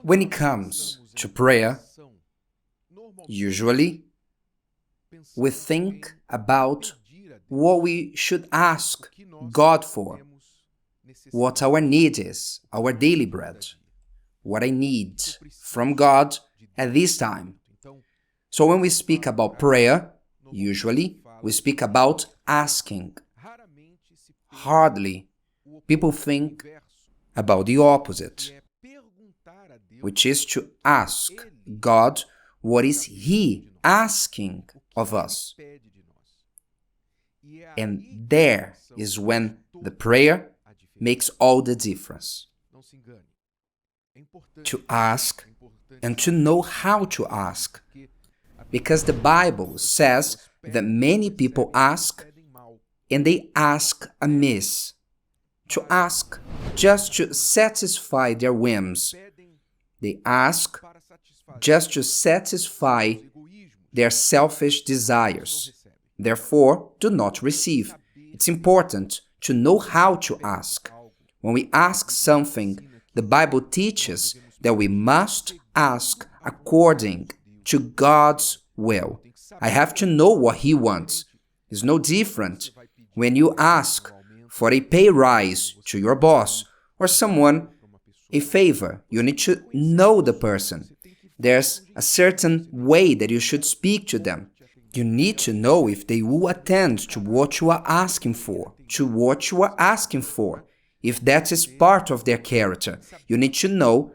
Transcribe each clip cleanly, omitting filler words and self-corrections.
When it comes to prayer, usually we think about what we should ask God for, what our need is, our daily bread, what I need from God at this time. So when we speak about prayer, usually we speak about asking. Hardly people think about the opposite, which is to ask God what is He asking of us. And there is when the prayer makes all the difference. To ask and to know how to ask. Because the Bible says that many people ask and they ask amiss. To ask just to satisfy their whims. They ask just to satisfy their selfish desires. Therefore, do not receive. It's important to know how to ask. When we ask something, the Bible teaches that we must ask according to God's will. I have to know what He wants. It's no different when you ask for a pay rise to your boss or someone a favor. You need to know the person. There's a certain way that you should speak to them. You need to know if they will attend to what you are asking for, if that is part of their character. You need to know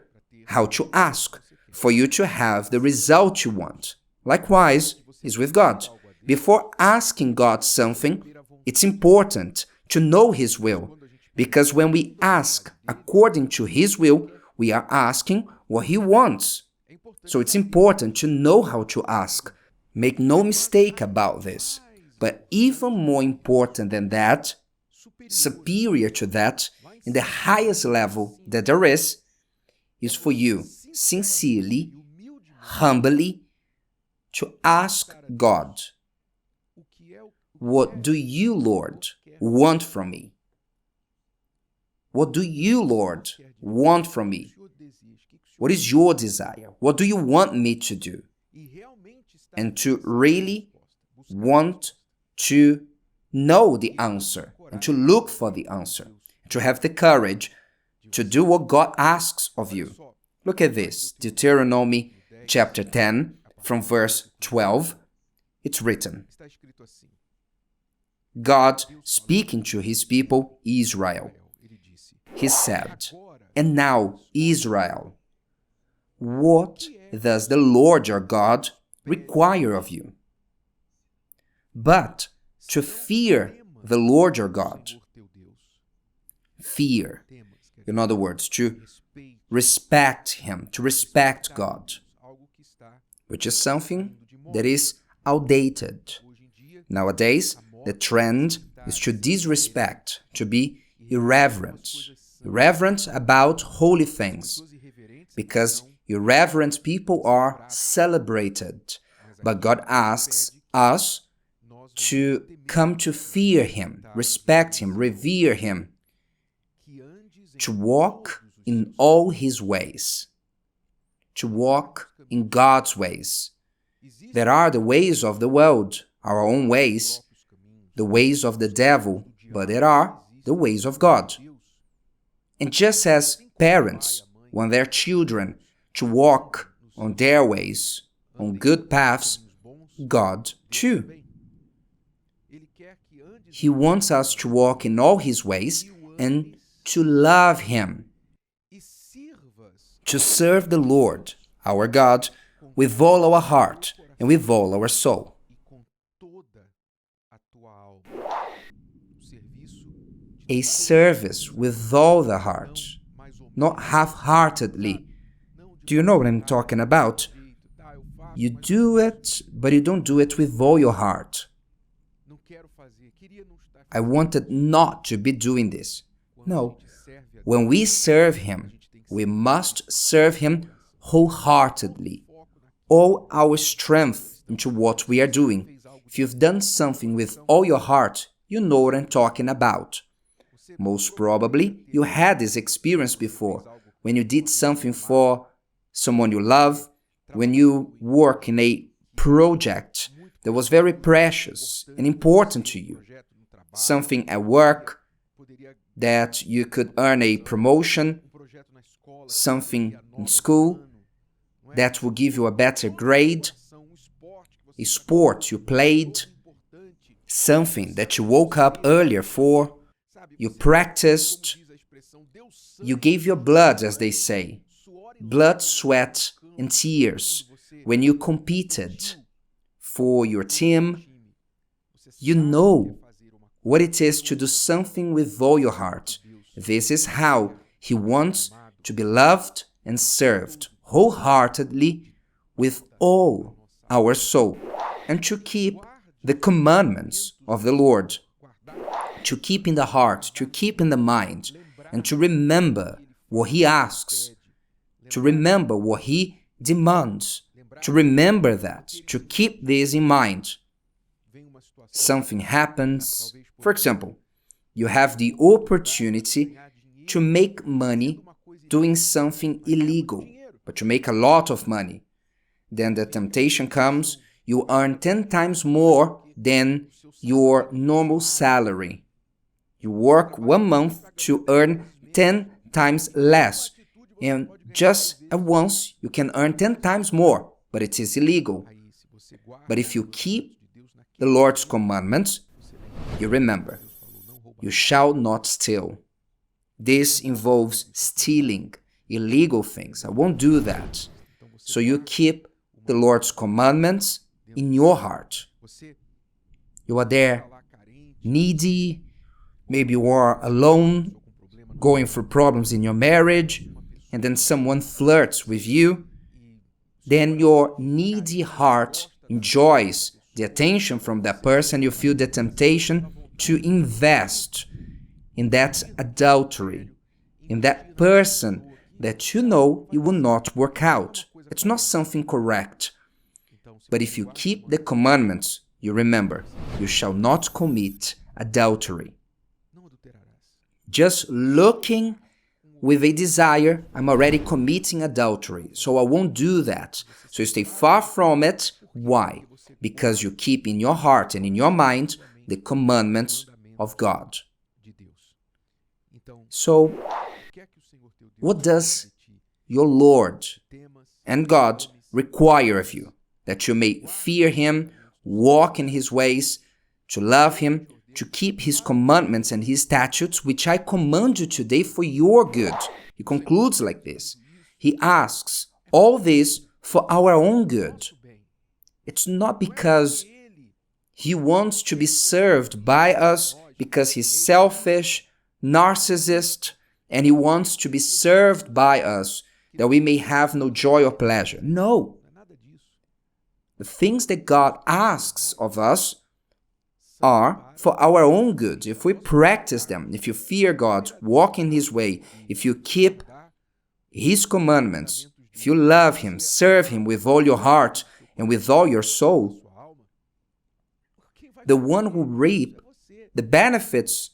how to ask for you to have the result you want. Likewise is with God. Before asking God something, it's important to know His will, because when we ask according to His will, we are asking what He wants. So it's important to know how to ask. Make no mistake about this. But even more important than that, superior to that, in the highest level that there is for you sincerely, humbly, to ask God, what do you, Lord, want from me? What do you, Lord, want from me? What is your desire? What do you want me to do? And to really want to know the answer and to look for the answer, to have the courage to do what God asks of you. Look at this, Deuteronomy chapter 10, from verse 12. It's written, God speaking to His people Israel. He said, and now, Israel, what does the Lord your God require of you? But to fear the Lord your God. Fear. In other words, to respect Him, to respect God, which is something that is outdated. Nowadays, the trend is to disrespect, to be irreverent about holy things, because irreverent people are celebrated. But God asks us to come to fear Him, respect Him, revere Him, to walk in all His ways, to walk in God's ways. There are the ways of the world, our own ways, the ways of the devil, but there are the ways of God. And just as parents want their children to walk on their ways, on good paths, God too. He wants us to walk in all His ways and to love Him, to serve the Lord, our God, with all our heart and with all our soul. A service with all the heart, not half-heartedly. Do you know what I'm talking about? You do it, but you don't do it with all your heart. I wanted not to be doing this. No. When we serve Him, we must serve Him wholeheartedly. All our strength into what we are doing. If you've done something with all your heart, you know what I'm talking about. Most probably, you had this experience before, when you did something for someone you love, when you work in a project that was very precious and important to you, something at work that you could earn a promotion, something in school that will give you a better grade, a sport you played, something that you woke up earlier for, you practiced, you gave your blood, as they say, blood, sweat, and tears when you competed for your team. You know what it is to do something with all your heart. This is how He wants to be loved and served wholeheartedly with all our soul, and to keep the commandments of the Lord, to keep in the heart, to keep in the mind, and to remember what He asks, to remember what He demands, to remember that, to keep this in mind. Something happens, for example, you have the opportunity to make money doing something illegal, but you make a lot of money. Then the temptation comes, you earn 10 times more than your normal salary. You work 1 month to earn 10 times less, and just at once you can earn 10 times more, but it is illegal. But if you keep the Lord's commandments, you remember, you shall not steal. This involves stealing, illegal things. I won't do that. So you keep the Lord's commandments in your heart. You are there needy, maybe you are alone, going through problems in your marriage, and then someone flirts with you. Then your needy heart enjoys the attention from that person. You feel the temptation to invest in that adultery, in that person that you know it will not work out. It's not something correct. But if you keep the commandments, you remember, you shall not commit adultery. Just looking with a desire, I'm already committing adultery, so I won't do that. So you stay far from it. Why? Because you keep in your heart and in your mind the commandments of God. So, what does your Lord and God require of you? That you may fear Him, walk in His ways, to love Him, to keep His commandments and His statutes, which I command you today for your good. He concludes like this. He asks all this for our own good. It's not because He wants to be served by us, because He's selfish, narcissist, and He wants to be served by us, that we may have no joy or pleasure. No. The things that God asks of us are for our own good. If we practice them, if you fear God, walk in His way, if you keep His commandments, if you love Him, serve Him with all your heart and with all your soul, the one who reap the benefits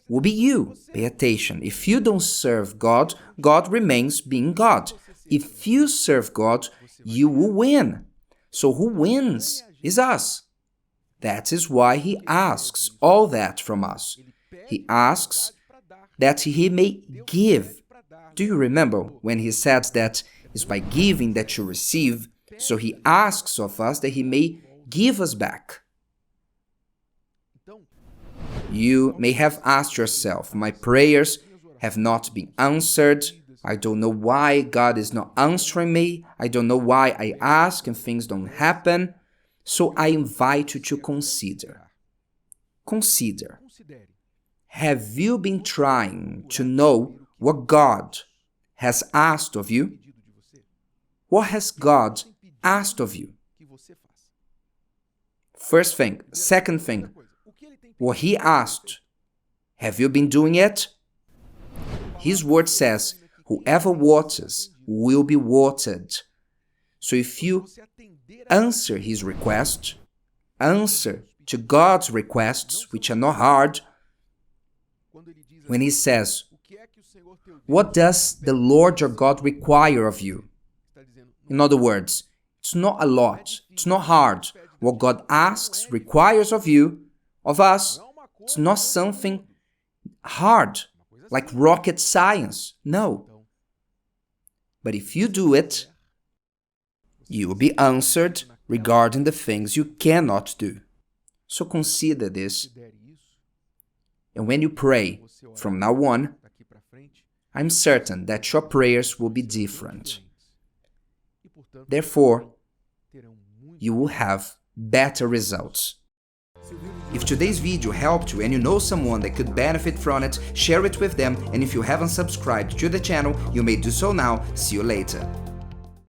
will be you. Pay attention. If you don't serve God, God remains being God. If you serve God, you will win. So who wins is us. That is why He asks all that from us. He asks that He may give. Do you remember when He said that it's by giving that you receive? So He asks of us that He may give us back. You may have asked yourself, my prayers have not been answered. I don't know why God is not answering me. I don't know why I ask and things don't happen. So I invite you to consider. Consider. Have you been trying to know what God has asked of you? What has God asked of you? First thing. Second thing. What He asked, have you been doing it? His word says, whoever waters will be watered. So if you answer His request, answer to God's requests, which are not hard, when He says, what does the Lord your God require of you? In other words, it's not a lot, it's not hard. What God asks, requires of you, of us, it's not something hard, like rocket science. No. But if you do it, you will be answered regarding the things you cannot do. So consider this. And when you pray from now on, I'm certain that your prayers will be different. Therefore, you will have better results. If today's video helped you and you know someone that could benefit from it, share it with them, and if you haven't subscribed to the channel, you may do so now. See you later.